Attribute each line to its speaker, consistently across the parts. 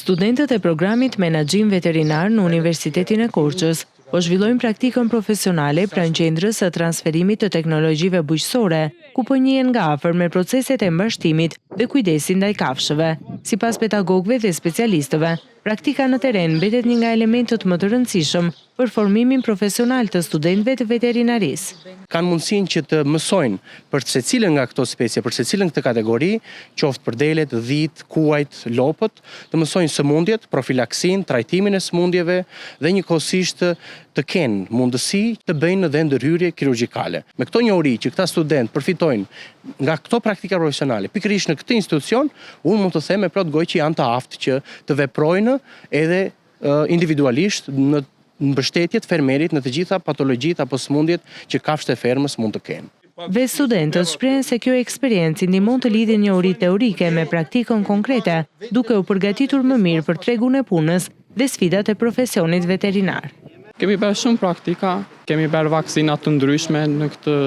Speaker 1: Studentët e programit Menaxhim Veterinar në Universitetin e Korçës po zhvillojnë praktikën profesionale pranë qendrës së transferimit të teknologjive bujqësore, ku po njihen nga afër me proceset e mbashtimit dhe kujdesin ndaj kafshëve. Sipas pedagogëve dhe specialistëve, praktika në teren mbetet një nga elementët më të rëndësishëm për formimin profesional të studentëve të veterinarisë.
Speaker 2: Kanë mundësinë që të mësojnë për secilën nga këto specie, për secilën këtë kategori, qoftë për delet, dhitë, kuajt, lopët, të mësojnë sëmundjet, profilaksin, trajtimin e sëmundjeve dhe njëkohësisht të kenë mundësi të bëjnë edhe ndërhyrje kirurgjikale. Me këto njohuri që këta student përfitojnë nga këto praktika profesionale, pikërisht në këtë institucion, unë mund të them me plot gojë që janë të aftë që të veprojnë edhe individualisht në mbështetjet fermerit në të gjitha patologjitë apo sëmundjet që kafshët e fermës mund të kenë.
Speaker 1: Dhe studentët shprehen se kjo eksperiencë ndihmon të lidhin njohuri teorike me praktikën konkrete, duke u përgatitur më mirë për tregun e punës dhe sfidat e profesionit veterinar.
Speaker 3: Kemi bërë shumë praktika, kemi bërë vaksinat të ndryshme në këtë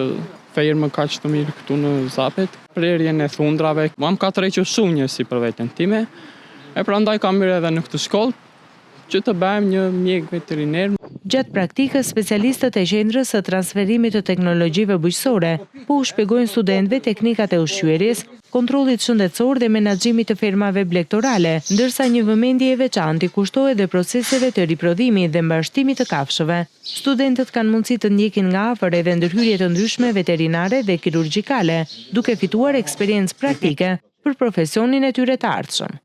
Speaker 3: fermë kaq të mirë këtu në Zapet, prerjen e thundrave. Mam ka tërhequr shumë njerëz për veten time, e prandaj kam hyrë edhe në këtë shkollë që të bëjmë një mjek veteriner.
Speaker 1: Gjatë praktikës, specialistët e qendrës së transferimit të teknologjive bujqësore po u shpjegojnë studentëve teknikat e ushqyerjes, kontrollit shëndetësor dhe menaxhimit të fermave blegtorale, ndërsa një vëmendje e veçantë i kushtohet dhe proceseve të riprodhimit dhe mbashtimit të kafshëve. Studentët kanë mundësi të ndjekin nga afër edhe ndërhyrje të ndryshme veterinare dhe kirurgjikale, duke fituar eksperiencë praktike për profesionin e tyre të ardhshëm.